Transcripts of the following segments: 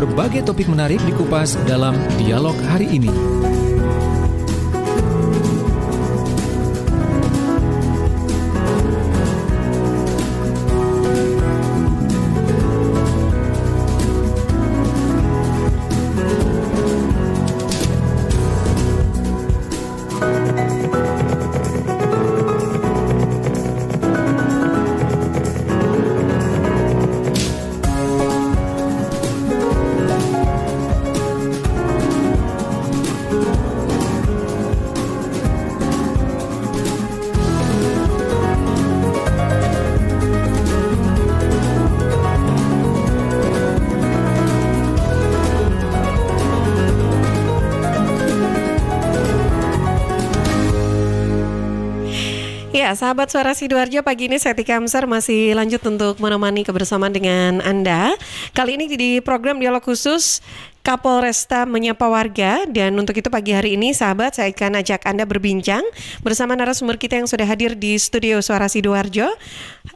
berbagai topik menarik dikupas dalam dialog hari ini. Ya, sahabat Suara Sidoarjo, pagi ini saya Tika Amsar masih lanjut untuk menemani kebersamaan dengan Anda. Kali ini di program Dialog Khusus Kapolresta Menyapa Warga, dan untuk itu pagi hari ini sahabat saya akan ajak Anda berbincang bersama narasumber kita yang sudah hadir di studio Suara Sidoarjo.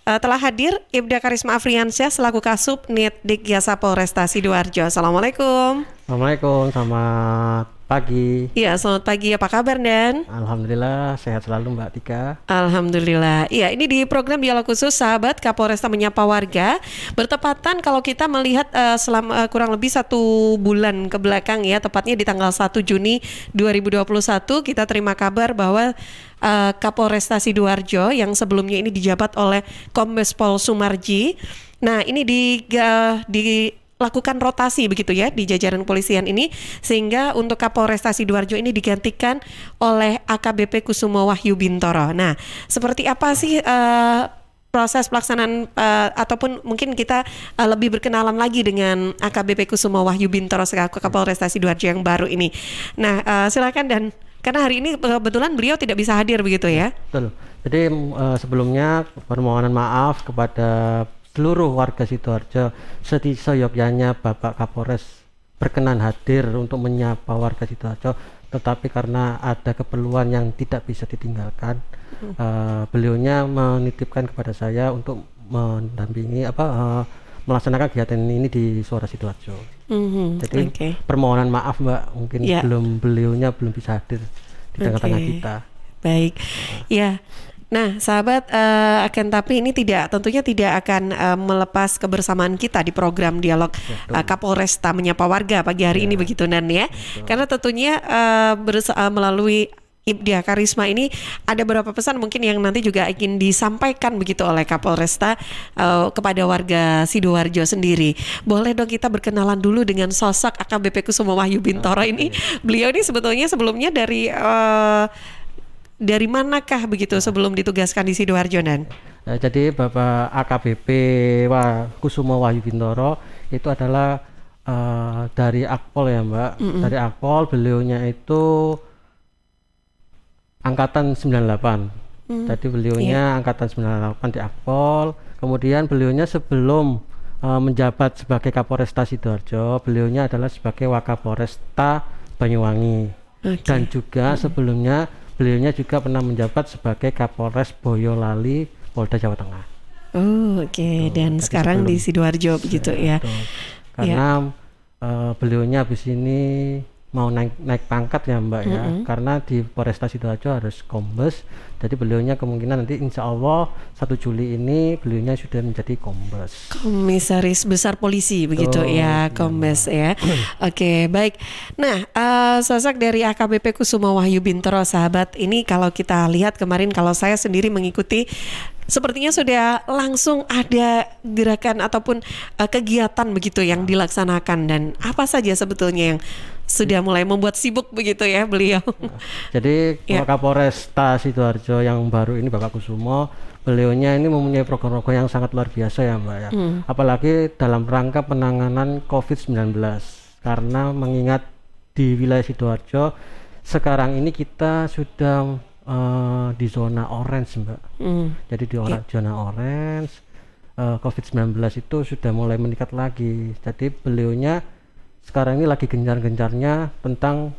Telah hadir Ibda Karisma Afriansyah selaku Kasub Nitdikjasa Polresta Sidoarjo. Assalamualaikum. Assalamualaikum, selamat pagi. Iya, selamat pagi. Apa kabar, Dan? Alhamdulillah, sehat selalu Mbak Tika. Alhamdulillah. Iya, ini di program Dialog Khusus sahabat Kapolresta Menyapa Warga. Bertepatan kalau kita melihat selama kurang lebih 1 bulan ke belakang ya, tepatnya di tanggal 1 Juni 2021 kita terima kabar bahwa Kapolresta Sidoarjo yang sebelumnya ini dijabat oleh Kombes Pol Sumarji. Nah, ini dilakukan rotasi begitu ya di jajaran polisian ini, sehingga untuk Kapolresta Sidoarjo ini digantikan oleh AKBP Kusumo Wahyu Bintoro. Nah, seperti apa sih proses pelaksanaan ataupun mungkin kita lebih berkenalan lagi dengan AKBP Kusumo Wahyu Bintoro selaku Kapolresta Sidoarjo yang baru ini. Nah, silakan, Dan, karena hari ini kebetulan beliau tidak bisa hadir begitu ya. Betul. Jadi sebelumnya permohonan maaf kepada seluruh warga Sidoarjo, seyogyanya Bapak Kapolres berkenan hadir untuk menyapa warga Sidoarjo, tetapi karena ada keperluan yang tidak bisa ditinggalkan, beliaunya menitipkan kepada saya untuk mendampingi melaksanakan kegiatan ini di Suara Sidoarjo. Jadi permohonan maaf Mbak, mungkin beliaunya belum bisa hadir di tengah-tengah kita. Baik, ya. Nah, sahabat, tapi ini tentunya tidak akan melepas kebersamaan kita di program Dialog Kapolresta Menyapa Warga pagi hari ini begitu, Nan ya. Betul. Karena tentunya melalui Ibda Karisma ini ada beberapa pesan mungkin yang nanti juga ingin disampaikan begitu oleh Kapolresta kepada warga Sidoarjo sendiri. Boleh dong kita berkenalan dulu dengan sosok AKBP Kusumo Wahyu Bintoro ini. Beliau ini sebetulnya sebelumnya dari manakah begitu sebelum ditugaskan di Sidoarjo, Dan? Jadi Bapak AKBP Kusumo Wahyu Bintoro itu adalah dari Akpol ya Mbak. Dari Akpol, beliaunya itu angkatan 98. Jadi beliaunya angkatan 98 di Akpol. Kemudian beliaunya sebelum menjabat sebagai Kapolresta Sidoarjo, beliaunya adalah sebagai Wakapolresta Banyuwangi. Dan juga sebelumnya beliaunya juga pernah menjabat sebagai Kapolres Boyolali, Polda Jawa Tengah. Dan sekarang di Sidoarjo begitu ya. Karena beliaunya habis ini mau naik pangkat ya Mbak ya, karena di Polresta Sidoarjo harus kombes. Jadi beliaunya kemungkinan nanti insya Allah 1 Juli ini beliaunya sudah menjadi kombes, Komisaris Besar Polisi begitu ya, kombes ya. Oke, baik. Nah, sosok dari AKBP Kusumo Wahyu Bintoro sahabat ini kalau kita lihat kemarin, kalau saya sendiri mengikuti, sepertinya sudah langsung ada gerakan ataupun kegiatan begitu yang dilaksanakan, dan apa saja sebetulnya yang sudah mulai membuat sibuk begitu ya beliau. Jadi Kapolresta Sidoarjo yang baru ini Bapak Kusumo, beliaunya ini mempunyai program-program yang sangat luar biasa ya Mbak ya. Apalagi dalam rangka penanganan COVID-19, karena mengingat di wilayah Sidoarjo sekarang ini kita sudah di zona orange Mbak. Jadi di zona orange, COVID-19 itu sudah mulai meningkat lagi. Jadi beliaunya sekarang ini lagi gencar-gencarnya tentang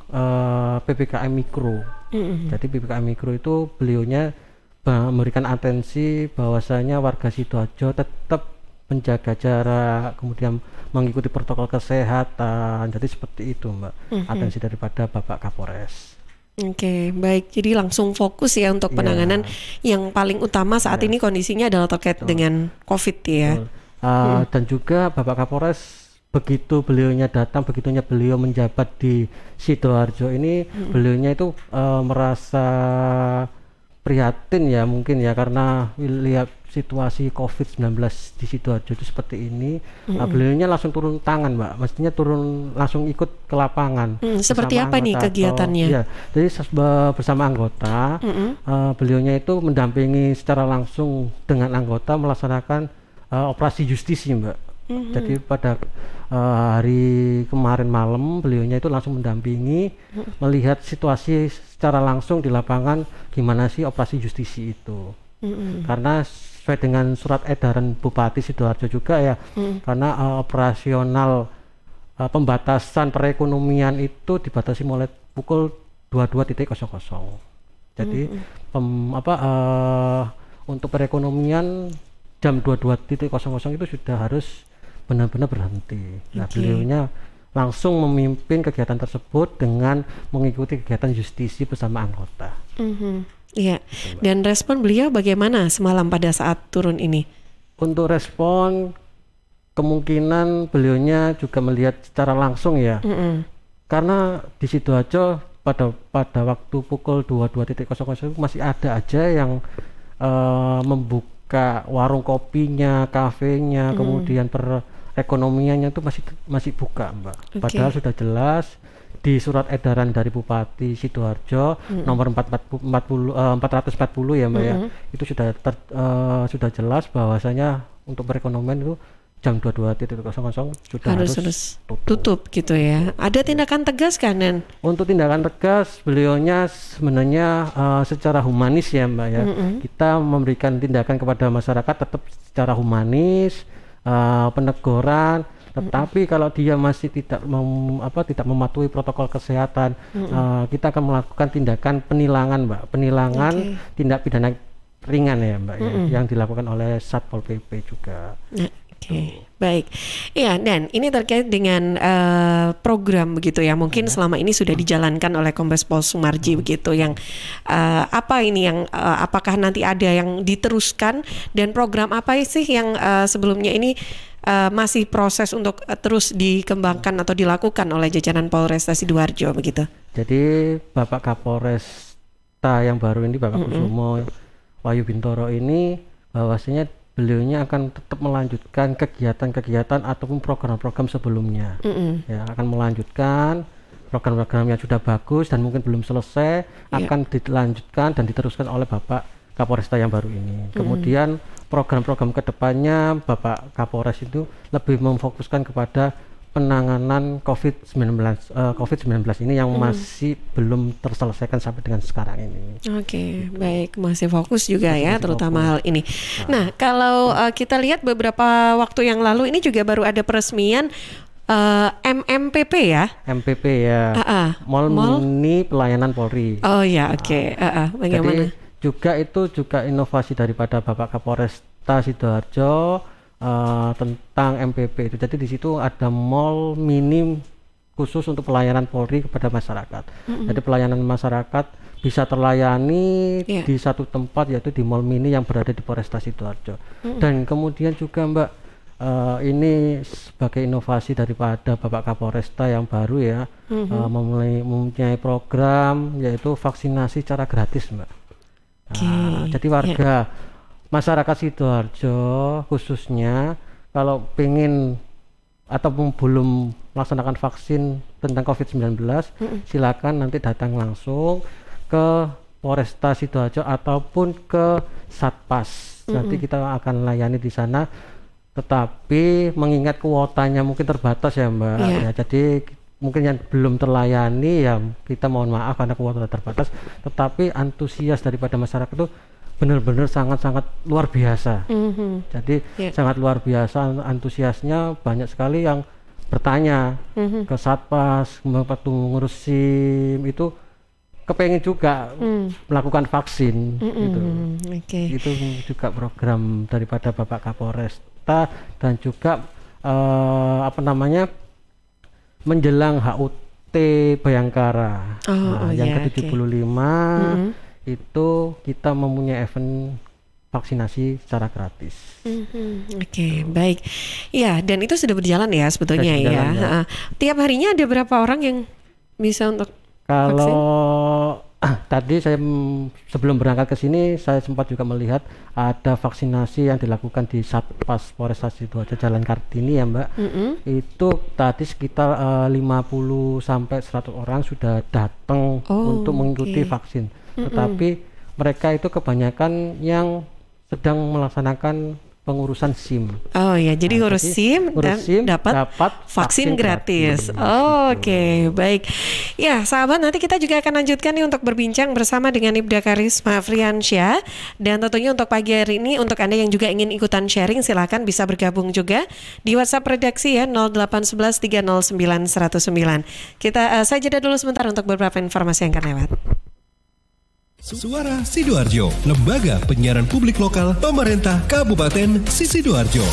PPKM Mikro. Jadi PPKM Mikro itu beliaunya memberikan atensi bahwasanya warga Sidoarjo tetap menjaga jarak, kemudian mengikuti protokol kesehatan. Jadi seperti itu Mbak, atensi daripada Bapak Kapolres. Oke, baik. Jadi langsung fokus ya untuk penanganan yang paling utama saat ini kondisinya adalah terkait dengan COVID ya. Dan juga Bapak Kapolres begitu beliaunya datang, begitunya beliau menjabat di Sidoarjo ini, beliaunya itu merasa prihatin ya mungkin ya, karena lihat situasi COVID-19 di Sidoarjo itu seperti ini. Beliaunya langsung turun tangan Mbak, mestinya turun langsung ikut ke lapangan. Seperti apa nih kegiatannya? Ya, jadi bersama anggota, beliaunya itu mendampingi secara langsung dengan anggota melaksanakan operasi justisi Mbak. Jadi pada hari kemarin malam beliaunya itu langsung mendampingi, melihat situasi secara langsung di lapangan gimana sih operasi justisi itu. Karena sesuai dengan surat edaran Bupati Sidoarjo juga ya, karena operasional pembatasan perekonomian itu dibatasi mulai pukul 22.00. Jadi untuk perekonomian jam 22.00 itu sudah harus benar-benar berhenti. Nah, beliaunya langsung memimpin kegiatan tersebut dengan mengikuti kegiatan justisi bersama anggota. Iya. Dan respon beliau bagaimana semalam pada saat turun ini? Untuk respon, kemungkinan beliaunya juga melihat secara langsung ya. Karena di Sidoarjo pada waktu pukul 22.00 masih ada aja yang membuka warung kopinya, kafenya, kemudian perekonomiannya itu masih buka Mbak. Padahal sudah jelas di surat edaran dari Bupati Sidoarjo nomor 440 ya Mbak ya, itu sudah jelas bahwasanya untuk perekonomian itu jam 22.00 sudah harus tutup gitu ya. Ada tindakan tegas kan? Untuk tindakan tegas beliaunya sebenarnya secara humanis ya Mbak ya. Kita memberikan tindakan kepada masyarakat tetap secara humanis, peneguran. Tetapi kalau dia masih tidak mematuhi protokol kesehatan, kita akan melakukan tindakan penilangan Mbak, tindak pidana ringan ya Mbak ya, yang dilakukan oleh Satpol PP juga. Baik. Iya, dan ini terkait dengan program begitu ya. Mungkin selama ini sudah dijalankan oleh Kombes Pol Sumarji begitu, yang apa ini yang apakah nanti ada yang diteruskan, dan program apa sih yang sebelumnya ini masih proses untuk terus dikembangkan atau dilakukan oleh jajaran Polresta Sidoarjo begitu? Jadi Bapak Kapolresta yang baru ini, Bapak Kusumo Wahyu Bintoro ini, bahwasanya beliaunya akan tetap melanjutkan kegiatan-kegiatan ataupun program-program sebelumnya. Ya, akan melanjutkan program-program yang sudah bagus dan mungkin belum selesai, akan dilanjutkan dan diteruskan oleh Bapak Kapolresta yang baru ini. Kemudian program-program kedepannya Bapak Kapolres itu lebih memfokuskan kepada penanganan COVID-19 ini yang masih belum terselesaikan sampai dengan sekarang ini. Baik, masih fokus juga ya, terutama hal ini. Nah, kalau kita lihat beberapa waktu yang lalu ini juga baru ada peresmian MMPP ya? MPP ya. Mall Mini Pelayanan Polri. Bagaimana? Jadi juga inovasi daripada Bapak Kapolresta Sidoarjo tentang MPP itu. Jadi di situ ada mall mini khusus untuk pelayanan Polri kepada masyarakat. Jadi pelayanan masyarakat bisa terlayani di satu tempat, yaitu di mall mini yang berada di Polresta Sidoarjo. Dan kemudian juga Mbak, ini sebagai inovasi daripada Bapak Kapolresta yang baru ya, mempunyai program yaitu vaksinasi secara gratis Mbak. Jadi warga masyarakat Sidoarjo khususnya kalau pengen ataupun belum melaksanakan vaksin tentang COVID-19, silakan nanti datang langsung ke Polresta Sidoarjo ataupun ke Satpas. Nanti kita akan layani di sana, tetapi mengingat kuotanya mungkin terbatas ya Mbak. Ya, jadi mungkin yang belum terlayani ya kita mohon maaf karena kuota terbatas, tetapi antusias daripada masyarakat itu benar-benar sangat-sangat luar biasa. Jadi sangat luar biasa antusiasnya, banyak sekali yang bertanya ke Satpas, waktu ngurus SIM itu kepengen juga melakukan vaksin gitu. Itu juga program daripada Bapak Kapolres peserta dan juga menjelang HUT Bayangkara. Yang ke-75 itu kita mempunyai event vaksinasi secara gratis. Baik. Ya, dan itu sudah berjalan ya sebetulnya ya. Tiap harinya ada berapa orang yang bisa untuk vaksin? Tadi saya sebelum berangkat ke sini saya sempat juga melihat ada vaksinasi yang dilakukan di Satpas Polresta Sidoarjo Jalan Kartini ya Mbak. Itu tadi sekitar 50 sampai 100 orang sudah datang untuk mengikuti vaksin. Tetapi mereka itu kebanyakan yang sedang melaksanakan pengurusan SIM. Jadi ngurus SIM dan dapat vaksin gratis. Baik. Ya, sahabat, nanti kita juga akan lanjutkan nih untuk berbincang bersama dengan Ibda Karisma Friansyah. Dan tentunya untuk pagi hari ini, untuk Anda yang juga ingin ikutan sharing, silakan bisa bergabung juga di WhatsApp redaksi ya 0811 309 109. Saya jeda dulu sebentar untuk beberapa informasi yang akan lewat. Suara Sidoarjo, lembaga penyiaran publik lokal pemerintah Kabupaten Sidoarjo.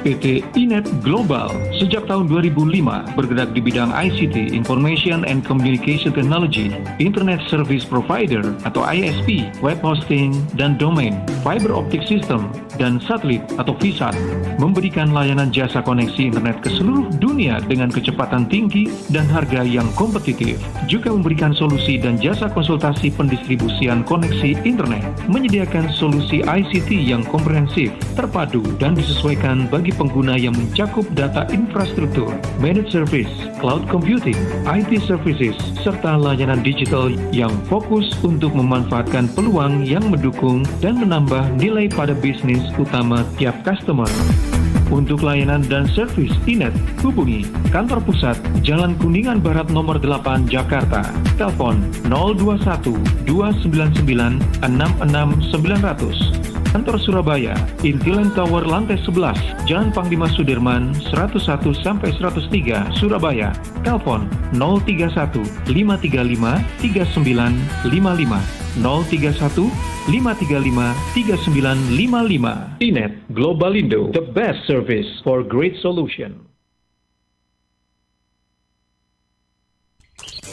PT Inet Global sejak tahun 2005 bergerak di bidang ICT, Information and Communication Technology, Internet Service Provider atau ISP, web hosting dan domain, fiber optic system, dan satelit atau VSAT, memberikan layanan jasa koneksi internet ke seluruh dunia dengan kecepatan tinggi dan harga yang kompetitif. Juga memberikan solusi dan jasa konsultasi pendistribusian koneksi internet, menyediakan solusi ICT yang komprehensif, terpadu, dan disesuaikan bagi pengguna yang mencakup data infrastruktur, managed service, cloud computing, IT services, serta layanan digital yang fokus untuk memanfaatkan peluang yang mendukung dan menambah nilai pada bisnis utama tiap customer. Untuk layanan dan servis Inet, hubungi kantor pusat Jalan Kuningan Barat nomor 8 Jakarta. Telepon 021 299 66900. Kantor Surabaya, Intiland Tower lantai 11, Jalan Panglima Sudirman 101 sampai 103 Surabaya. Telepon 031 535 3955. 031 535 3955. Inet Globalindo, the best service for great solution.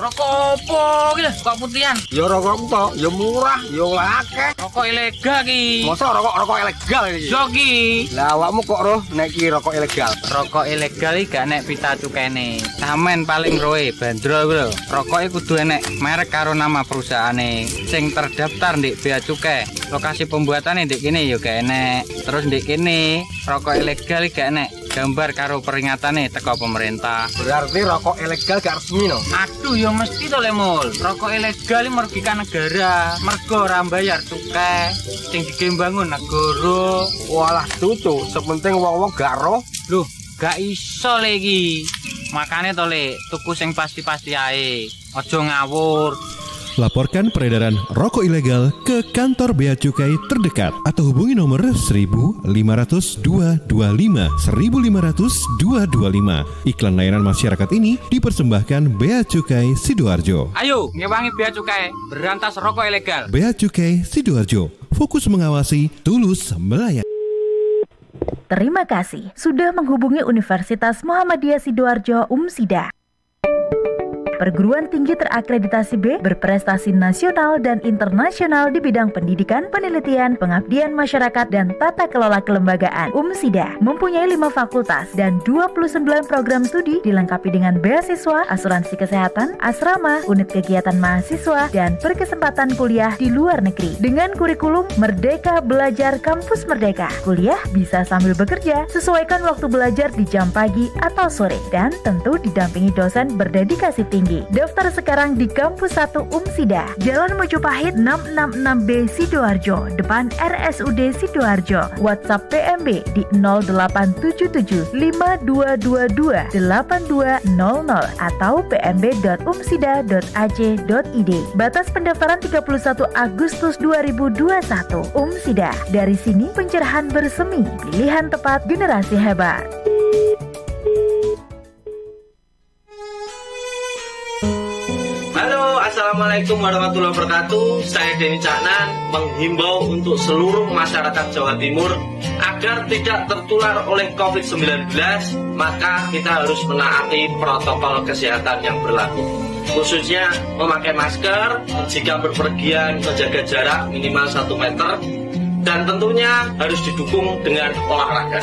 Rokok opo iki lho, kok putihan? Ya rokok kok, ya murah, ya akeh. Rokok ilegal ki. Masa rokok ilegal iki? Yo ki. Lah awakmu kok roh nek iki rokok ilegal? Rokok ilegal iki gak nek pita cukene. Samen paling roe bandrol kuwi lho. Rokoke kudu enek merek karo nama perusahaane sing terdaftar ndek Bea Cukai. Lokasi pembuatane ndek kene ya gak enek. Terus ndek kene rokok ilegal iki gak enek gambar karo peringatane teko pemerintah. Berarti rokok ilegal gak resmi no? Aduh ya mesti to Le Mul. Rokok ilegal iki merugikan negara. Mergo ora bayar cukai sing digembangun negara. Walah tutu, sepenting wong-wong gak roh. Loh, gak iso le iki. Makane to Le, tuku sing pasti-pasti ae. Aja ngawur. Laporkan peredaran rokok ilegal ke kantor Bea Cukai terdekat atau hubungi nomor 1.500 225 1.500 225. Iklan layanan masyarakat ini dipersembahkan Bea Cukai Sidoarjo. Ayo, ngewangi Bea Cukai, berantas rokok ilegal. Bea Cukai Sidoarjo, fokus mengawasi, tulus melayani. Terima kasih sudah menghubungi Universitas Muhammadiyah Sidoarjo UMSIDA. Perguruan tinggi terakreditasi B, berprestasi nasional dan internasional di bidang pendidikan, penelitian, pengabdian masyarakat, dan tata kelola kelembagaan. UMSIDA mempunyai 5 fakultas dan 29 program studi dilengkapi dengan beasiswa, asuransi kesehatan, asrama, unit kegiatan mahasiswa, dan berkesempatan kuliah di luar negeri. Dengan kurikulum Merdeka Belajar Kampus Merdeka, kuliah bisa sambil bekerja, sesuaikan waktu belajar di jam pagi atau sore, dan tentu didampingi dosen berdedikasi tinggi. Daftar sekarang di Kampus 1 UMSIDA, Jalan Mojopahit 666B Sidoarjo, depan RSUD Sidoarjo. WhatsApp PMB di 0877 5222 8200 atau pmb.umsida.ac.id. Batas pendaftaran 31 Agustus 2021. UMSIDA, dari sini pencerahan bersemi, pilihan tepat generasi hebat. Assalamualaikum warahmatullahi wabarakatuh. Saya Denny Caknan menghimbau untuk seluruh masyarakat Jawa Timur agar tidak tertular oleh COVID-19, maka kita harus menaati protokol kesehatan yang berlaku. Khususnya memakai masker, jika berpergian menjaga jarak minimal 1 meter, dan tentunya harus didukung dengan olahraga.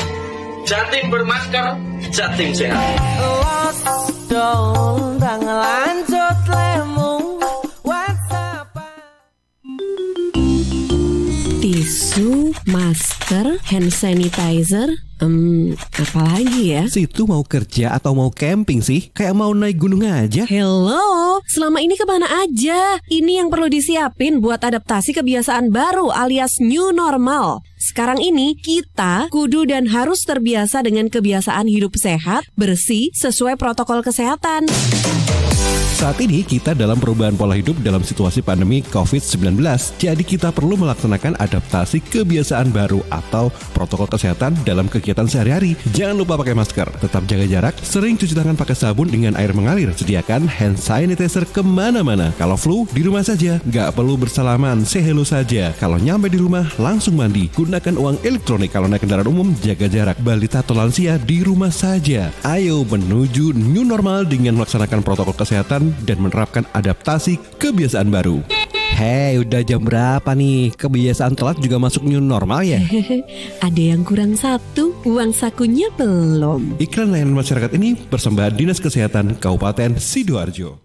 Jatim bermasker, Jatim sehat. Tisu, masker, hand sanitizer, apalagi ya? Situ mau kerja atau mau camping sih? Kayak mau naik gunung aja. Hello, selama ini kemana aja? Ini yang perlu disiapin buat adaptasi kebiasaan baru alias new normal. Sekarang ini kita kudu dan harus terbiasa dengan kebiasaan hidup sehat, bersih, sesuai protokol kesehatan. Saat ini kita dalam perubahan pola hidup dalam situasi pandemi COVID-19. Jadi kita perlu melaksanakan adaptasi kebiasaan baru atau protokol kesehatan dalam kegiatan sehari-hari. Jangan lupa pakai masker, tetap jaga jarak, sering cuci tangan pakai sabun dengan air mengalir. Sediakan hand sanitizer kemana-mana. Kalau flu, di rumah saja. Nggak perlu bersalaman, say hello saja. Kalau nyampe di rumah, langsung mandi. Gunakan uang elektronik. Kalau naik kendaraan umum, jaga jarak. Balita atau lansia di rumah saja. Ayo menuju new normal dengan melaksanakan protokol kesehatan dan menerapkan adaptasi kebiasaan baru. Hei, udah jam berapa nih? Kebiasaan telat juga masuk new normal ya? Ada yang kurang satu, uang sakunya belum. Iklan layanan masyarakat ini persembahan Dinas Kesehatan Kabupaten Sidoarjo.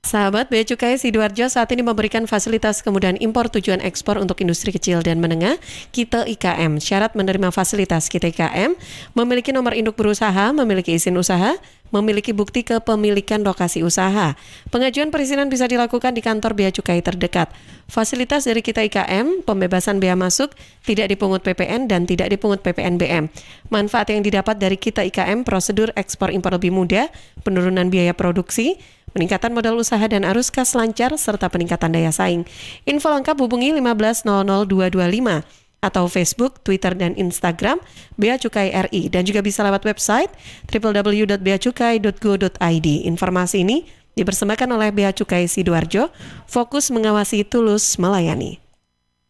Sahabat, Bea Cukai Sidoarjo saat ini memberikan fasilitas kemudahan impor tujuan ekspor untuk industri kecil dan menengah, KITA IKM. Syarat menerima fasilitas KITA IKM, memiliki nomor induk berusaha, memiliki izin usaha, memiliki bukti kepemilikan lokasi usaha. Pengajuan perizinan bisa dilakukan di kantor Bea Cukai terdekat. Fasilitas dari KITA IKM, pembebasan bea masuk, tidak dipungut PPN dan tidak dipungut PPNBM. Manfaat yang didapat dari KITA IKM, prosedur ekspor impor lebih mudah, penurunan biaya produksi, peningkatan modal usaha dan arus kas lancar, serta peningkatan daya saing. Info lengkap hubungi 15000225 atau Facebook, Twitter, dan Instagram Bea Cukai RI, dan juga bisa lewat website www.beacukai.go.id. Informasi ini dipersembahkan oleh Bea Cukai Sidoarjo, fokus mengawasi, tulus melayani.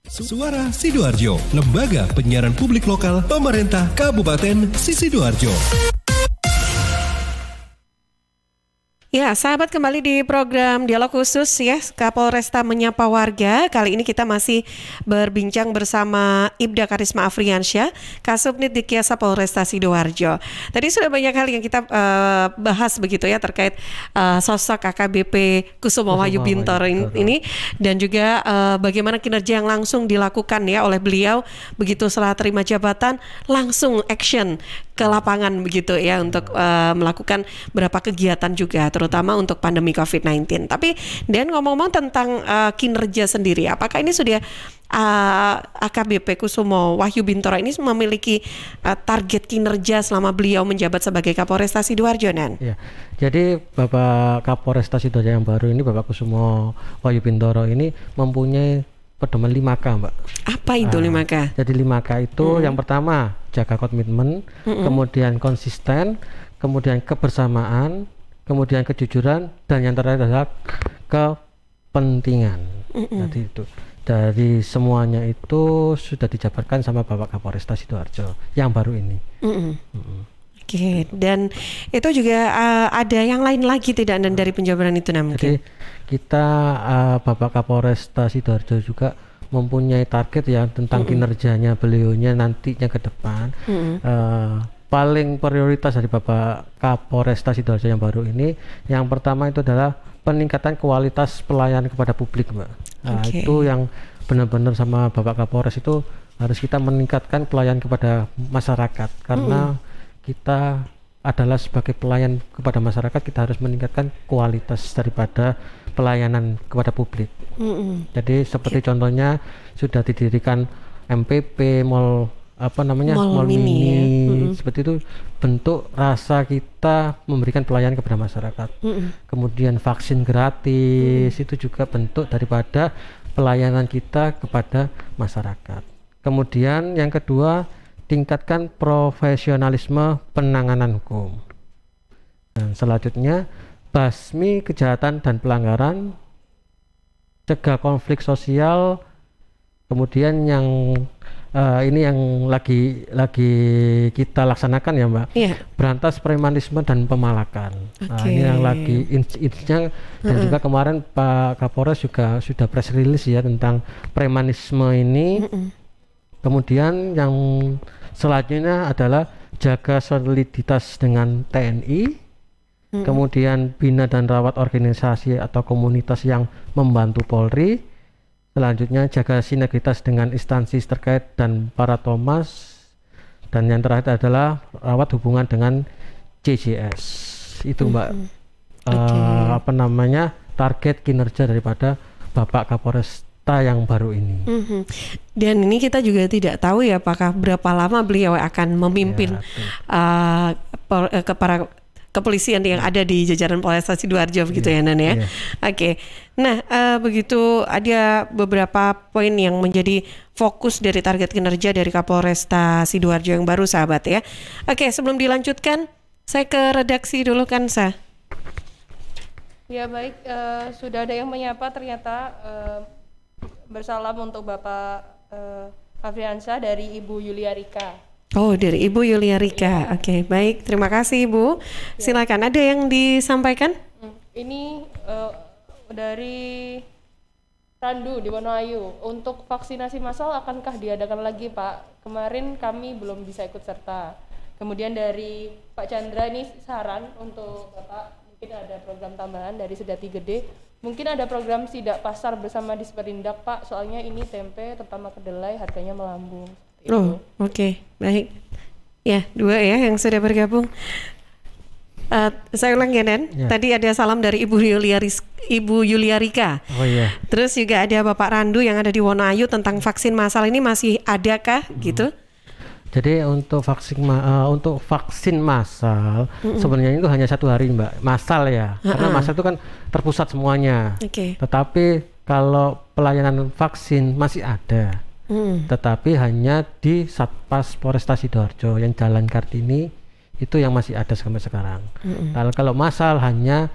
Suara Sidoarjo, lembaga penyiaran publik lokal pemerintah Kabupaten Sidoarjo. Ya, sahabat, kembali di program Dialog Khusus ya, Kapolresta Menyapa Warga. Kali ini kita masih berbincang bersama Ibda Karisma Afriansyah, Kasubnit Dikyasa Polresta Sidoarjo. Tadi sudah banyak hal yang kita bahas begitu ya terkait sosok AKBP Kusumo Wahyu Bintoro ini dan juga bagaimana kinerja yang langsung dilakukan ya oleh beliau begitu setelah terima jabatan, langsung action ke lapangan begitu ya untuk melakukan beberapa kegiatan juga terutama untuk pandemi COVID-19. Tapi Dan ngomong-ngomong tentang kinerja sendiri, apakah ini sudah AKBP Kusumo Wahyu Bintoro ini memiliki target kinerja selama beliau menjabat sebagai Kapolresta Sidoarjo, Nan? Ya, jadi Bapak Kapolresta Sidoarjo yang baru ini, Bapak Kusumo Wahyu Bintoro ini mempunyai pedoman 5K, Mbak. Apa itu 5K? Jadi 5K itu yang pertama jaga komitmen, kemudian konsisten, kemudian kebersamaan, kemudian kejujuran, dan yang terakhir adalah kepentingan. Jadi itu dari semuanya itu sudah dijabarkan sama Bapak Kapolresta Sidoarjo yang baru ini. Oke, dan itu juga ada yang lain lagi tidak dan dari penjabaran itu namanya? Jadi kita Bapak Kapolresta Sidoarjo juga mempunyai target ya tentang kinerjanya beliaunya nantinya ke depan. Paling prioritas dari Bapak Kapolresta Sidoarjo yang baru ini, yang pertama itu adalah peningkatan kualitas pelayanan kepada publik, Mbak. Itu yang benar-benar sama Bapak Kapolres itu harus kita meningkatkan pelayanan kepada masyarakat karena kita adalah sebagai pelayan kepada masyarakat, kita harus meningkatkan kualitas daripada pelayanan kepada publik. Jadi seperti contohnya sudah didirikan MPP, mall mini, seperti itu bentuk rasa kita memberikan pelayanan kepada masyarakat. Kemudian vaksin gratis itu juga bentuk daripada pelayanan kita kepada masyarakat. Kemudian yang kedua, tingkatkan profesionalisme penanganan hukum. Dan selanjutnya, basmi kejahatan dan pelanggaran cegah konflik sosial, kemudian yang ini yang lagi kita laksanakan ya Mbak, berantas premanisme dan pemalakan. Nah, ini yang lagi intinya, dan juga kemarin Pak Kapolres juga sudah press release ya tentang premanisme ini. Kemudian yang selanjutnya adalah jaga soliditas dengan TNI, kemudian bina dan rawat organisasi atau komunitas yang membantu Polri. Selanjutnya jaga sinergitas dengan instansi terkait dan para Thomas, dan yang terakhir adalah rawat hubungan dengan CJS. Itu Mbak target kinerja daripada Bapak Kapolresta yang baru ini. Dan ini kita juga tidak tahu ya apakah berapa lama beliau akan memimpin para kepolisian yang ada di jajaran Polresta Sidoarjo begitu ya Nan ya. Oke. Nah, begitu ada beberapa poin yang menjadi fokus dari target kinerja dari Kapolresta Sidoarjo yang baru sahabat ya. Oke, sebelum dilanjutkan saya ke redaksi dulu Kansa. Ya baik, sudah ada yang menyapa ternyata. Bersalam untuk Bapak Afriansyah dari Ibu Yulia Rika. Oh, dari Ibu Yulia Rika. Oke, baik. Terima kasih Ibu. Silakan. Ada yang disampaikan? Ini dari Randu di Wonoayu. Untuk vaksinasi massal akankah diadakan lagi Pak? Kemarin kami belum bisa ikut serta. Kemudian dari Pak Chandra ini saran untuk Bapak, mungkin ada program tambahan dari Sedati Gede. Mungkin ada program sidak pasar bersama Disperindak Pak. Soalnya ini tempe terutama kedelai harganya melambung. Oke. Baik. Ya, 2 ya yang sudah bergabung. Saya ulang ya Nen. Tadi ada salam dari Ibu Yulia Rika. Oh iya. Terus juga ada Bapak Randu yang ada di Wonoayu tentang vaksin massal ini masih adakah gitu? Jadi untuk vaksin massal sebenarnya itu hanya 1 hari Mbak, massal ya. Karena massal itu kan terpusat semuanya. Tetapi kalau pelayanan vaksin masih ada. Tetapi hanya di Satpas Polresta Sidoarjo yang Jalan Kartini itu yang masih ada sampai sekarang. Kalau massal hanya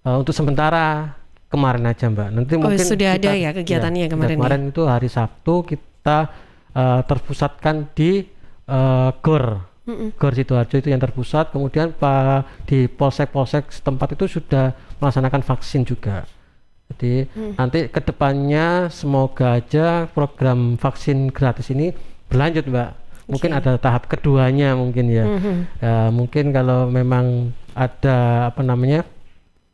untuk sementara kemarin aja Mbak. Nanti mungkin sudah ada ya kegiatannya kemarin. Kemarin itu hari Sabtu kita terpusatkan di GOR Sidoarjo itu yang terpusat. Kemudian di polsek-polsek setempat itu sudah melaksanakan vaksin juga. Jadi nanti kedepannya semoga aja program vaksin gratis ini berlanjut Mbak. Mungkin ada tahap keduanya mungkin ya. Mungkin kalau memang ada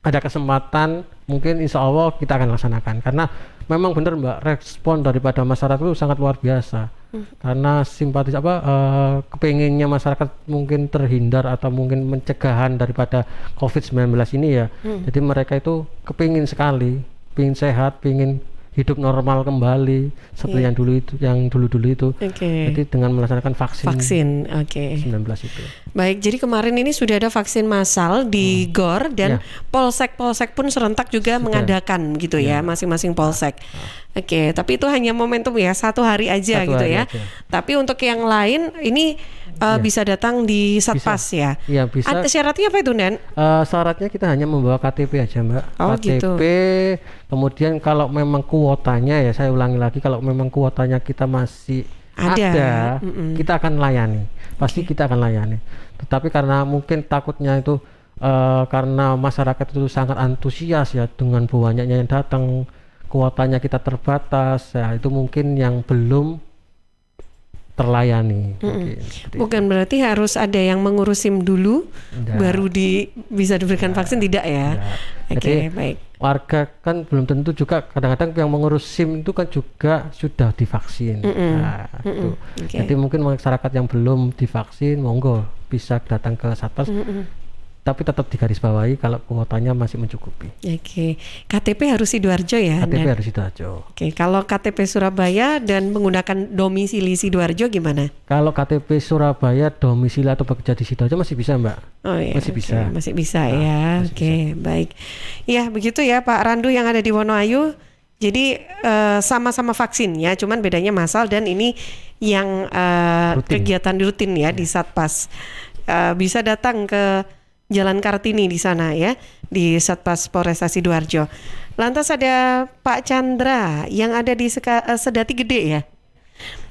ada kesempatan, mungkin insya Allah kita akan laksanakan. Karena memang benar Mbak, respon daripada masyarakat itu sangat luar biasa. Karena simpatis kepengennya masyarakat mungkin terhindar atau mungkin pencegahan daripada COVID-19 ini ya. Jadi mereka itu kepingin sekali, pingin sehat, pingin hidup normal kembali seperti yang dulu itu. Jadi dengan melaksanakan vaksin 19 itu. Baik, jadi kemarin ini sudah ada vaksin massal di GOR dan polsek-polsek pun serentak juga mengadakan gitu ya, masing-masing polsek. Tapi itu hanya momentum ya, 1 hari aja gitu ya. Tapi untuk yang lain ini bisa datang di Satpas ya. Iya, bisa. Syaratnya apa itu Nen? Syaratnya kita hanya membawa KTP aja Mbak. KTP. Kemudian kalau memang kuotanya ya, saya ulangi lagi, kalau memang kuotanya kita masih ada kita akan layani. Pasti kita akan layani. Tetapi karena mungkin takutnya itu karena masyarakat itu sangat antusias ya dengan banyaknya yang datang, kuotanya kita terbatas ya, itu mungkin yang belum terlayani. Bukan berarti harus ada yang mengurus SIM dulu baru bisa diberikan vaksin, tidak ya? Jadi baik. Warga kan belum tentu juga, kadang-kadang yang mengurus SIM itu kan juga sudah divaksin. Jadi mungkin masyarakat yang belum divaksin monggo bisa datang ke Satpas. Tapi tetap digarisbawahi kalau kuotanya masih mencukupi. KTP harus Sidoarjo ya? KTP harus Sidoarjo. Kalau KTP Surabaya dan menggunakan domisili Sidoarjo gimana? Kalau KTP Surabaya domisili atau bekerja di Sidoarjo masih bisa Mbak. Masih bisa. Masih bisa ya. Baik. Ya begitu ya Pak Randu yang ada di Wonoayu. Jadi sama-sama vaksin ya, cuman bedanya massal dan ini yang kegiatan rutin ya di Satpas. Bisa datang ke Jalan Kartini di sana ya. di Satpas Polresta Sidoarjo. Lantas ada Pak Chandra yang ada di Sedati Gede ya.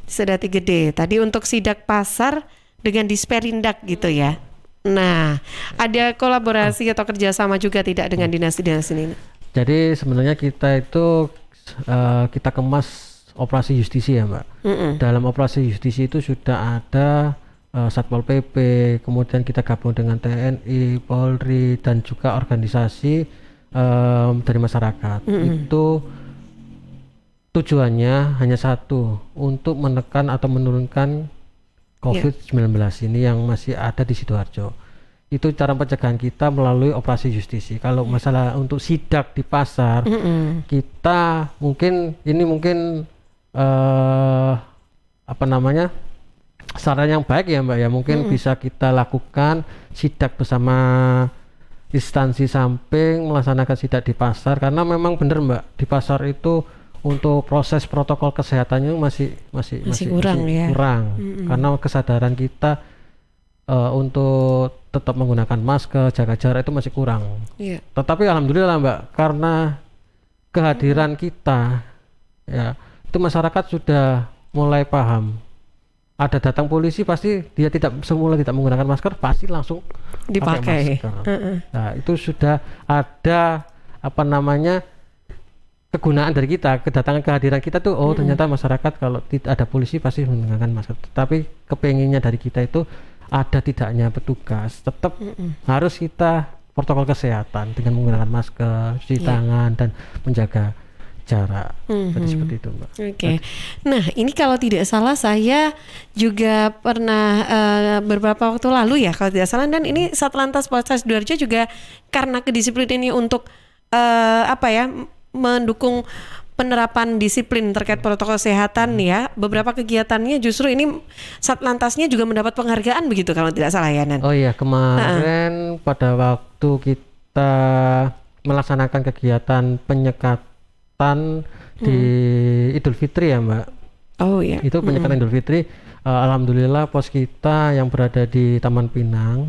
Sedati Gede. Tadi untuk sidak pasar dengan Disperindak gitu ya. Nah, ada kolaborasi atau kerjasama juga tidak dengan dinas-dinas ini? Jadi sebenarnya kita itu kita kemas operasi justisi ya Mbak. Dalam operasi justisi itu sudah ada Satpol PP, kemudian kita gabung dengan TNI, Polri, dan juga organisasi dari masyarakat. Itu tujuannya hanya satu, untuk menekan atau menurunkan COVID-19 ini yang masih ada di Sidoarjo. Itu cara pencegahan kita melalui operasi justisi. Kalau masalah untuk sidak di pasar, kita mungkin saran yang baik ya Mbak ya, mungkin bisa kita lakukan sidak bersama instansi samping, melaksanakan sidak di pasar, karena memang benar Mbak, di pasar itu untuk proses protokol kesehatannya masih kurang. Karena kesadaran kita untuk tetap menggunakan masker, jaga jarak itu masih kurang. Tetapi alhamdulillah Mbak, karena kehadiran kita ya, itu masyarakat sudah mulai paham. Ada datang polisi pasti dia semula tidak menggunakan masker, pasti langsung dipakai masker. Nah, itu sudah ada kegunaan dari kita, kehadiran kita tuh ternyata masyarakat kalau tidak ada polisi pasti menggunakan masker. Tapi kepenginnya dari kita itu ada tidaknya petugas, tetap harus kita protokol kesehatan dengan menggunakan masker, cuci tangan, dan menjaga jarak. Jadi seperti itu Mbak. Oke. Nah ini kalau tidak salah saya juga pernah beberapa waktu lalu ya kalau tidak salah, dan ini Satlantas Polresta Sidoarjo juga karena kedisiplinan ini untuk mendukung penerapan disiplin terkait protokol kesehatan ya, beberapa kegiatannya justru ini Satlantasnya juga mendapat penghargaan begitu kalau tidak salah ya Nan. Oh iya, kemarin pada waktu kita melaksanakan kegiatan penyekatan di Idul Fitri ya Mbak. Oh iya. Itu penyekatan Idul Fitri, alhamdulillah pos kita yang berada di Taman Pinang,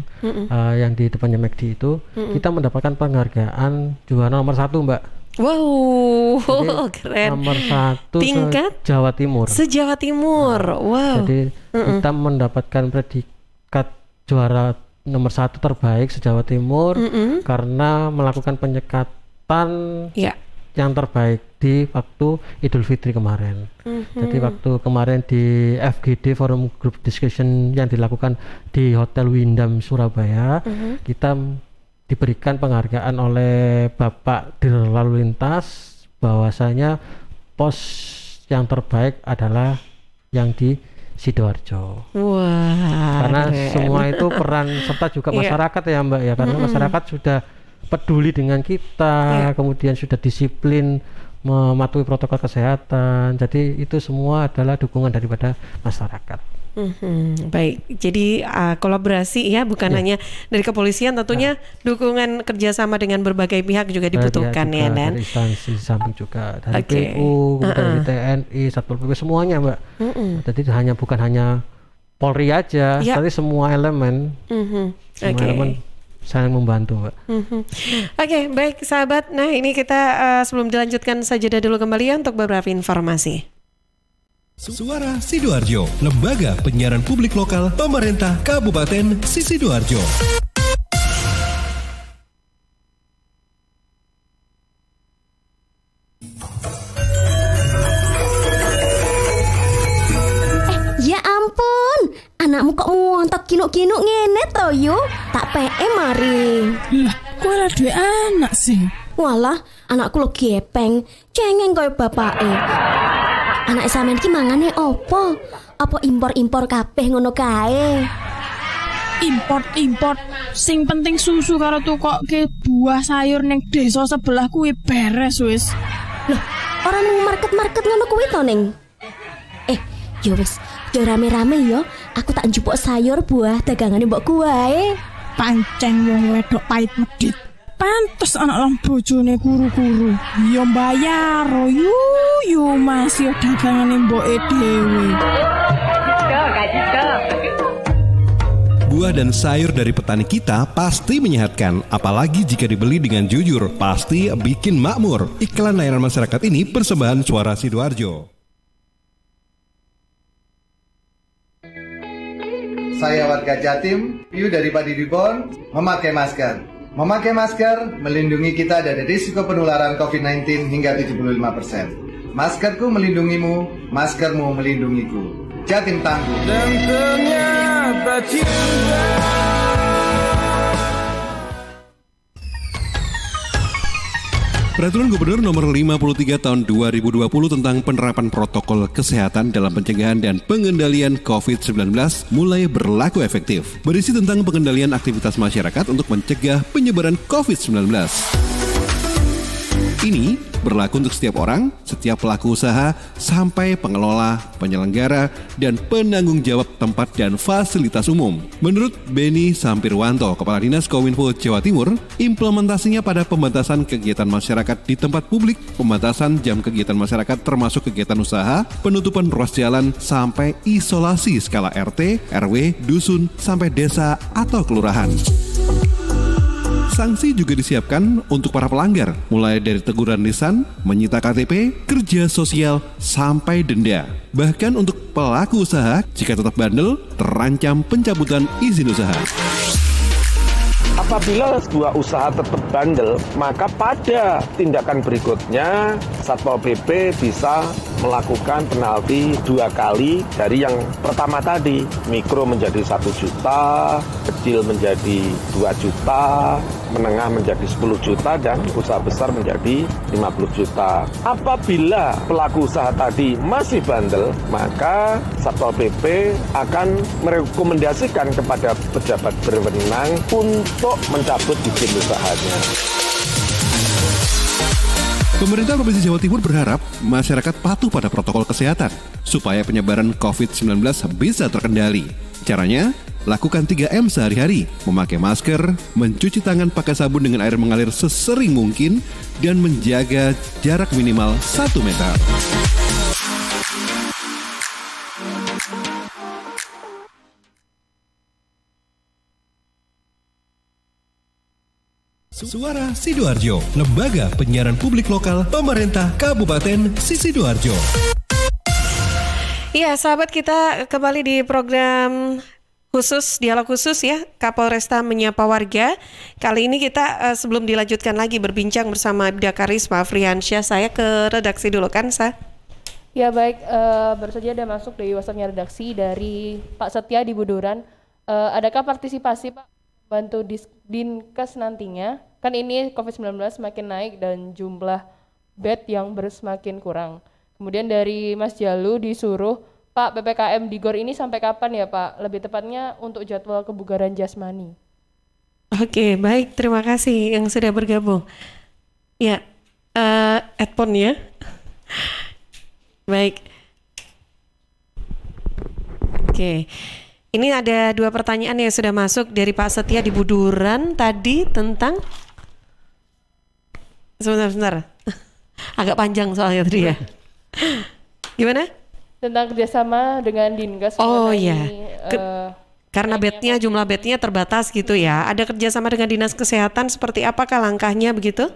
yang di depannya McD itu, kita mendapatkan penghargaan juara nomor 1 Mbak. Wow, jadi, keren. Nomor 1 tingkat Jawa Timur. Se-Jawa Timur. Wow. Jadi kita mendapatkan predikat juara nomor 1 terbaik se-Jawa Timur karena melakukan penyekatan yang terbaik di waktu Idul Fitri kemarin. Jadi waktu kemarin di FGD Forum Group Discussion yang dilakukan di Hotel Windham Surabaya, kita diberikan penghargaan oleh Bapak Dir Lalu Lintas bahwasanya pos yang terbaik adalah yang di Sidoarjo. Wah. Karena keren. semua itu peran serta juga masyarakat ya Mbak ya, karena masyarakat sudah peduli dengan kita, kemudian sudah disiplin mematuhi protokol kesehatan. Jadi itu semua adalah dukungan daripada masyarakat. Baik, jadi kolaborasi ya, bukan hanya dari kepolisian, tentunya dukungan kerjasama dengan berbagai pihak juga dibutuhkan ya Dan. Dari instansi samping juga dari PU, dari TNI, Satpol PP semuanya Mbak. Jadi bukan hanya Polri aja, tapi semua elemen, elemen saling membantu Mbak. Oke, baik sahabat. Nah ini kita sebelum dilanjutkan saja dulu kembali untuk beberapa informasi. Suara Sidoarjo, lembaga penyiaran publik lokal pemerintah Kabupaten Sidoarjo. Ya ampun, anakmu kok montok kinuk-kinuk ngene to yo? Tak PE mari. Lah, kok ora duwe anak sih? Walah, anakku lo gepeng, cengeng koyo bapake. Anak sampean iki mangane opo? Apa impor-impor kabeh ngono kae? Import, sing penting susu karo tukoke buah sayur ning desa sebelah kuwi beres wis. Loh, ora nang market-market ngono kuwi to ning? Ya wis, yo rame-rame yo. Aku tak njupuk sayur buah dagangane mbokku wae. Pancen wong wedok pait medhit. Pantes anak lang bojone kuru-kuru. Ya mbayar yu masih dagangane mboke dhewe. Buah dan sayur dari petani kita pasti menyehatkan, apalagi jika dibeli dengan jujur, pasti bikin makmur. Iklan layanan masyarakat ini persembahan Suara Sidoarjo. Saya warga Jatim, Piu dari Padi Reborn, memakai masker. Memakai masker melindungi kita dari risiko penularan COVID-19 hingga 75%. Maskerku melindungimu, maskermu melindungiku. Jatim tangguh. Dan ternyata cinta. Peraturan Gubernur Nomor 53 Tahun 2020 tentang penerapan protokol kesehatan dalam pencegahan dan pengendalian COVID-19 mulai berlaku efektif. Berisi tentang pengendalian aktivitas masyarakat untuk mencegah penyebaran COVID-19. Ini berlaku untuk setiap orang, setiap pelaku usaha, sampai pengelola, penyelenggara, dan penanggung jawab tempat dan fasilitas umum. Menurut Beni Sampirwanto, Kepala Dinas Kominfo Jawa Timur, implementasinya pada pembatasan kegiatan masyarakat di tempat publik, pembatasan jam kegiatan masyarakat termasuk kegiatan usaha, penutupan ruas jalan, sampai isolasi skala RT, RW, dusun, sampai desa atau kelurahan. Sanksi juga disiapkan untuk para pelanggar, mulai dari teguran lisan, menyita KTP, kerja sosial, sampai denda. Bahkan untuk pelaku usaha, jika tetap bandel, terancam pencabutan izin usaha. Apabila sebuah usaha tetap bandel, maka pada tindakan berikutnya Satpol PP bisa melakukan penalti 2 kali dari yang pertama tadi. Mikro menjadi 1 juta, kecil menjadi 2 juta, menengah menjadi 10 juta, dan usaha besar menjadi 50 juta. Apabila pelaku usaha tadi masih bandel, maka Satpol PP akan merekomendasikan kepada pejabat berwenang untuk mencabut izin usahanya. Pemerintah Provinsi Jawa Timur berharap masyarakat patuh pada protokol kesehatan supaya penyebaran COVID-19 bisa terkendali. Caranya, lakukan 3M sehari-hari, memakai masker, mencuci tangan pakai sabun dengan air mengalir sesering mungkin, dan menjaga jarak minimal 1 meter. Suara Sidoarjo, lembaga penyiaran publik lokal pemerintah Kabupaten Sidoarjo. Iya, sahabat, kita kembali di program khusus, dialog khusus ya, Kapolresta Menyapa Warga. Kali ini kita sebelum dilanjutkan lagi berbincang bersama Ibda Karisma Friansyah, saya ke redaksi dulu kan, Sa? Ya baik, baru saja ada masuk dari WhatsApp-nya redaksi dari Pak Setia di Buduran. Adakah partisipasi Pak bantu Dinkes nantinya? Kan ini COVID-19 semakin naik dan jumlah bed yang semakin kurang. Kemudian dari Mas Jalu disuruh, Pak, PPKM di GOR ini sampai kapan ya Pak? Lebih tepatnya untuk jadwal kebugaran jasmani. Oke, baik, terima kasih yang sudah bergabung. Ya, headphone ya. Baik. Oke. Ini ada 2 pertanyaan yang sudah masuk dari Pak Setia di Buduran tadi tentang sebentar. Agak panjang soalnya tadi ya. Gimana? Tentang kerjasama dengan Dinkes. Oh iya. Karena bednya, jumlah bednya terbatas gitu ya. Ada kerjasama dengan Dinas Kesehatan, seperti apakah langkahnya begitu?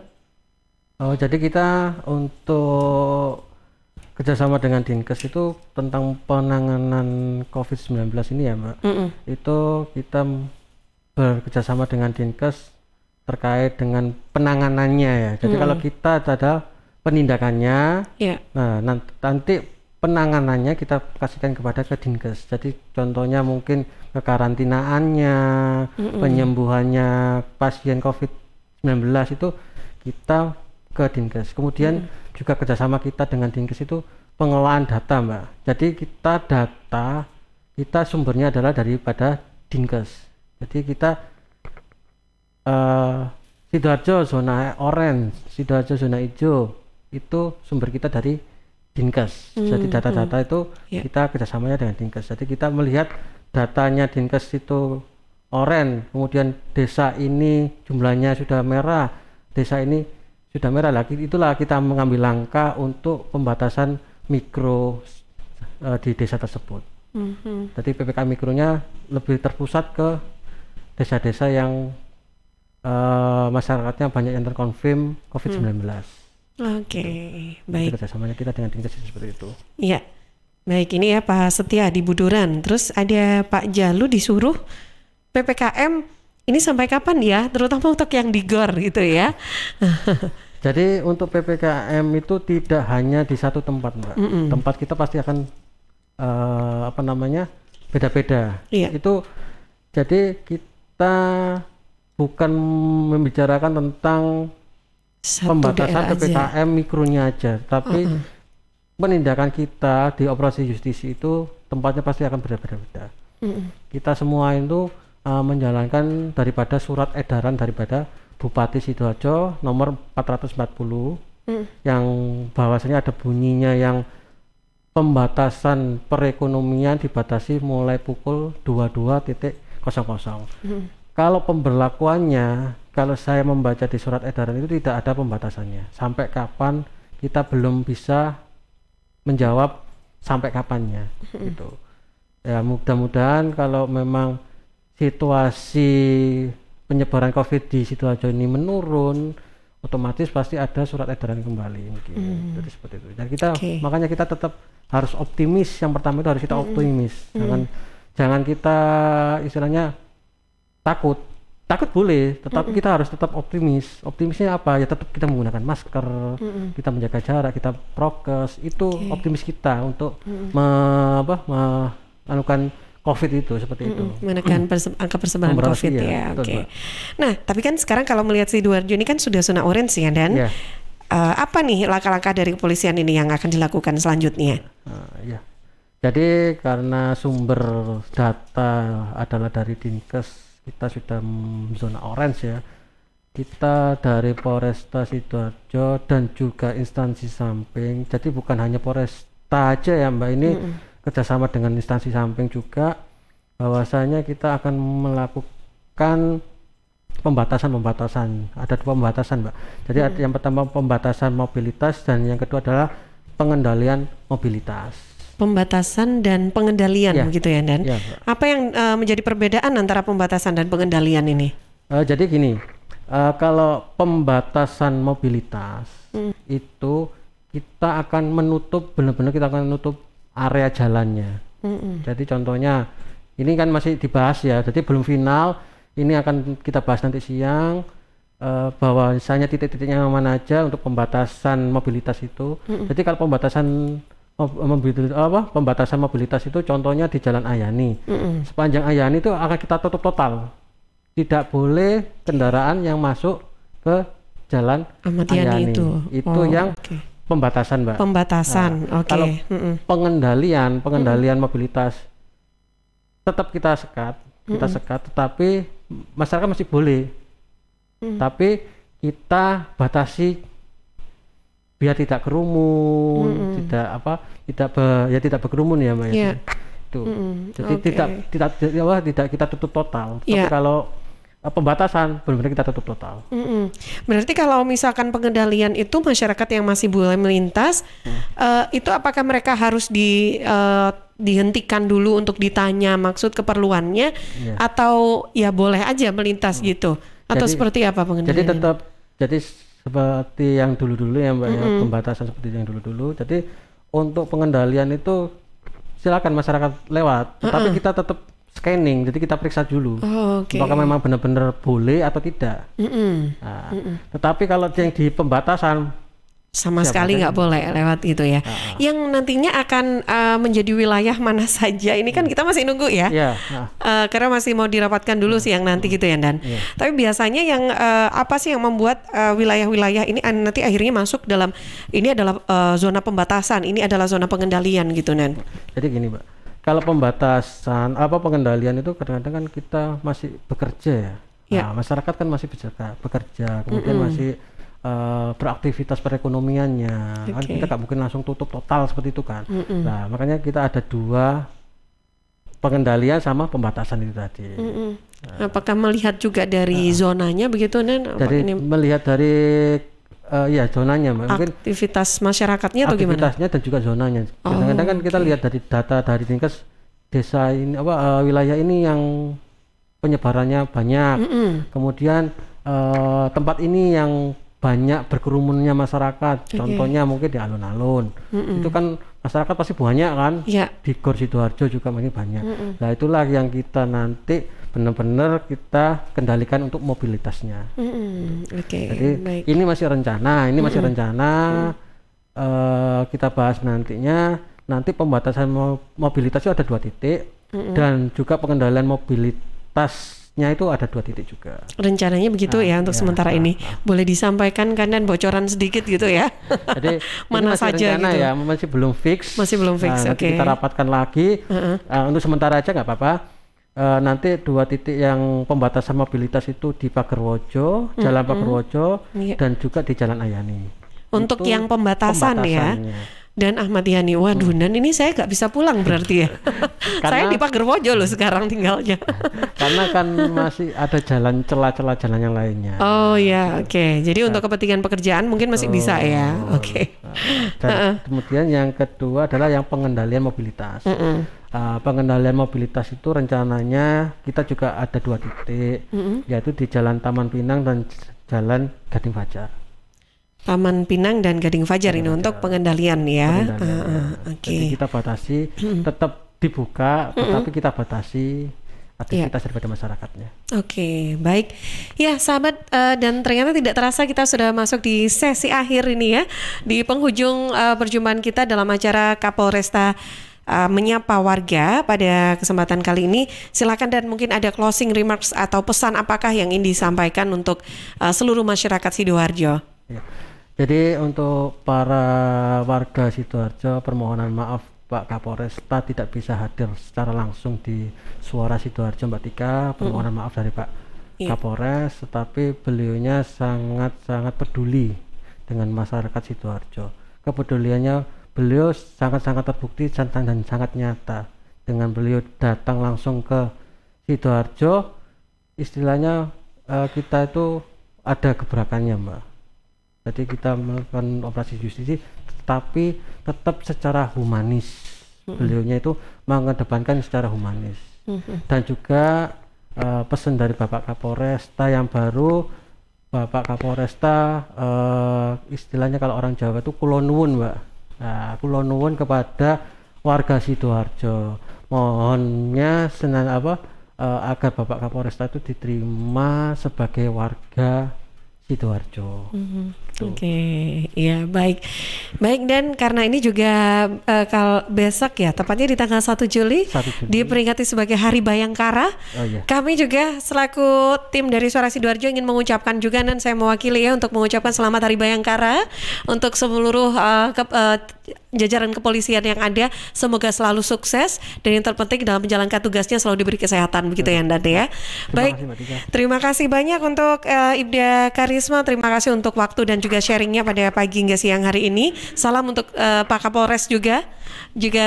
Oh, jadi kita untuk kerjasama dengan Dinkes itu tentang penanganan COVID-19 ini ya Mbak. Itu kita bekerjasama dengan Dinkes terkait dengan penanganannya ya. Jadi kalau kita ada penindakannya, nah nanti penanganannya kita kasihkan kepada ke Dinkes. Jadi contohnya mungkin kekarantinaannya, penyembuhannya pasien COVID-19 itu kita ke Dinkes. Kemudian juga kerjasama kita dengan Dinkes itu pengelolaan data Mbak. Jadi kita sumbernya adalah daripada Dinkes. Jadi kita Sidoarjo zona orange, Sidoarjo zona hijau itu sumber kita dari Dinkes. Jadi data-data itu kita kerjasamanya dengan Dinkes. Jadi kita melihat datanya Dinkes itu orange, kemudian desa ini jumlahnya sudah merah, desa ini sudah merah lagi, itulah kita mengambil langkah untuk pembatasan mikro di desa tersebut. Jadi PPKM mikronya lebih terpusat ke desa-desa yang masyarakatnya banyak yang terkonfirm COVID-19. Oke, baik. Kerjasamanya kita dengan Dinkes seperti itu. Iya, baik, ini ya Pak Setia di Buduran. Terus ada Pak Jalu disuruh PPKM ini sampai kapan ya, terutama untuk yang di GOR gitu ya. Jadi untuk PPKM itu tidak hanya di satu tempat, Mbak. Tempat kita pasti akan beda-beda. Iya. Itu jadi kita bukan membicarakan tentang satu pembatasan PPKM mikronya aja, tapi penindakan kita di operasi justisi itu tempatnya pasti akan berbeda-beda. Kita semua itu menjalankan daripada surat edaran daripada Bupati Sidoarjo nomor 440 yang bahwasanya ada bunyinya yang pembatasan perekonomian dibatasi mulai pukul 22.00. Kalau pemberlakuannya, kalau saya membaca di surat edaran itu tidak ada pembatasannya. Sampai kapan kita belum bisa menjawab sampai kapannya gitu. Ya mudah-mudahan kalau memang situasi penyebaran COVID di Sidoarjo ini menurun, otomatis pasti ada surat edaran kembali mungkin. Jadi seperti itu. Dan kita makanya kita tetap harus optimis. Yang pertama itu harus kita optimis. Jangan kita istilahnya takut boleh, tetapi kita harus tetap optimis. Optimisnya apa? Ya tetap kita menggunakan masker, kita menjaga jarak, kita prokes. Itu optimis kita untuk melakukan COVID itu seperti itu. Menekan angka persebaran COVID ya. Oke. Nah, tapi kan sekarang kalau melihat Sidoarjo ini kan sudah zona orange ya, dan apa nih langkah-langkah dari kepolisian ini yang akan dilakukan selanjutnya? Jadi karena sumber data adalah dari Dinkes, kita sudah zona orange ya. Kita dari Polresta Sidoarjo dan juga instansi samping. Jadi bukan hanya Polresta aja ya Mbak, ini kerjasama dengan instansi samping juga, bahwasanya kita akan melakukan pembatasan. Ada dua pembatasan Mbak. Jadi ada yang pertama pembatasan mobilitas dan yang kedua adalah pengendalian mobilitas. Pembatasan dan pengendalian begitu ya, Dan? Apa yang menjadi perbedaan antara pembatasan dan pengendalian ini? Jadi gini, kalau pembatasan mobilitas itu kita akan menutup, benar-benar kita akan menutup area jalannya. Jadi contohnya ini kan masih dibahas ya, jadi belum final. Ini akan kita bahas nanti siang, bahwa misalnya titik-titiknya mana aja untuk pembatasan mobilitas itu. Jadi kalau pembatasan mobilitas itu contohnya di Jalan Ayani. Sepanjang Ayani itu akan kita tutup total. Tidak boleh kendaraan yang masuk ke Jalan Ayani. Itu yang pembatasan, Mbak. Pembatasan, Kalau pengendalian mobilitas tetap kita sekat, tetapi masyarakat masih boleh. Tapi kita batasi biar tidak kerumun, tidak berkerumun ya, Mbak. Itu. Jadi tidak kita tutup total. Tapi kalau pembatasan benar-benar kita tutup total. Berarti kalau misalkan pengendalian itu masyarakat yang masih boleh melintas, itu apakah mereka harus dihentikan dulu untuk ditanya maksud keperluannya, atau ya boleh aja melintas gitu, atau seperti apa pengendalian? Jadi seperti yang dulu-dulu ya Mbak, ya, pembatasan seperti yang dulu-dulu. Jadi untuk pengendalian itu silakan masyarakat lewat, tetapi kita tetap scanning, jadi kita periksa dulu apakah memang benar-benar boleh atau tidak. Tetapi kalau yang di pembatasan sama sekali nggak boleh lewat gitu ya. Yang nantinya akan menjadi wilayah mana saja, ini kan kita masih nunggu ya. Karena masih mau dirapatkan dulu siang nanti gitu ya, Dan. Tapi biasanya yang apa sih yang membuat wilayah-wilayah ini nanti akhirnya masuk dalam ini adalah zona pembatasan, ini adalah zona pengendalian gitu, Dan. Jadi gini, Mbak. Kalau pembatasan pengendalian itu kadang-kadang kan kita masih bekerja ya. Nah, masyarakat kan masih bekerja, kemudian masih beraktivitas perekonomiannya. Kan kita nggak mungkin langsung tutup total seperti itu kan. Nah, makanya kita ada dua pengendalian sama pembatasan itu tadi. Apakah melihat juga dari zonanya begitu, Nen? Jadi melihat dari zonanya, mungkin aktivitas masyarakatnya atau gimana? Aktivitasnya dan juga zonanya. Kadang-kadang kan kita lihat dari data dari Dinkes desa ini wilayah ini yang penyebarannya banyak. Kemudian tempat ini yang banyak berkerumunnya masyarakat. Contohnya mungkin di alun-alun. Itu kan masyarakat pasti banyak kan. Di Gor Sidoarjo juga mungkin banyak. Nah, itulah yang kita nanti benar-benar kita kendalikan untuk mobilitasnya. Jadi baik. Ini masih rencana, kita bahas nantinya. Nanti pembatasan mobilitas itu ada 2 titik dan juga pengendalian mobilitasnya itu ada 2 titik juga. Rencananya begitu ya untuk sementara ini. Boleh disampaikan kan dan bocoran sedikit gitu ya. Jadi mana saja rencana gitu. Ya, masih belum fix. Nanti kita rapatkan lagi. Untuk sementara aja nggak apa-apa. Nanti 2 titik yang pembatasan mobilitas itu di Pagerwojo, Jalan Pagerwojo, dan juga di Jalan Ayani. Untuk itu yang pembatasan ya. Dan Ahmad Yani, waduh, dan ini saya nggak bisa pulang berarti ya. Saya di Pagerwojo loh sekarang tinggalnya. Karena kan masih ada celah-celah jalan yang lainnya. Oh ya, oke. Jadi untuk kepentingan pekerjaan mungkin masih bisa ya. Oke. Dan kemudian yang kedua adalah yang pengendalian mobilitas. Pengendalian mobilitas itu rencananya kita juga ada 2 titik, yaitu di Jalan Taman Pinang dan Jalan Gading Fajar. Taman Pinang dan Gading Fajar ini untuk pengendalian ya. Jadi kita batasi, tetap dibuka, tetapi kita batasi aktivitas daripada masyarakatnya. Oke, baik. Ya, sahabat, dan ternyata tidak terasa kita sudah masuk di sesi akhir ini ya, di penghujung perjumpaan kita dalam acara Kapolresta menyapa warga pada kesempatan kali ini. Silakan dan mungkin ada closing remarks atau pesan apakah yang ingin disampaikan untuk seluruh masyarakat Sidoarjo. Ya. Jadi untuk para warga Sidoarjo, permohonan maaf Pak Kapolresta tidak bisa hadir secara langsung di Suara Sidoarjo Mbak Tika. Permohonan maaf dari Pak Kapolres, tetapi beliaunya sangat-sangat peduli dengan masyarakat Sidoarjo. Kepeduliannya beliau sangat-sangat terbukti dan sangat nyata. Dengan beliau datang langsung ke Sidoarjo, istilahnya kita itu ada gebrakannya Mbak. Jadi kita melakukan operasi justisi, tapi tetap secara humanis. Beliaunya itu mengedepankan secara humanis. Dan juga pesan dari Bapak Kapolresta yang baru, Bapak Kapolresta istilahnya kalau orang Jawa itu kulonuwun Mbak. Nah, kulonuwun kepada warga Sidoarjo. Mohonnya agar Bapak Kapolresta itu diterima sebagai warga Sidoarjo. Oke, ya baik, dan karena ini juga besok ya, tepatnya di tanggal 1 Juli, diperingati sebagai Hari Bayangkara. Kami juga selaku tim dari Suara Sidoarjo ingin mengucapkan juga, dan saya mewakili ya untuk mengucapkan selamat Hari Bayangkara untuk seluruh jajaran kepolisian yang ada. Semoga selalu sukses dan yang terpenting dalam menjalankan tugasnya selalu diberi kesehatan begitu ya Anda ya. Baik, terima kasih banyak untuk Ibda Karisma, terima kasih untuk waktu dan juga sharingnya pada pagi hingga siang hari ini. Salam untuk Pak Kapolres juga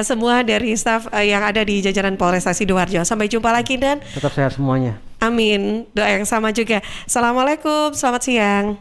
semua dari staf yang ada di jajaran Polresta Sidoarjo. Sampai jumpa lagi dan tetap sehat semuanya. Amin. Doa yang sama juga. Assalamualaikum, selamat siang.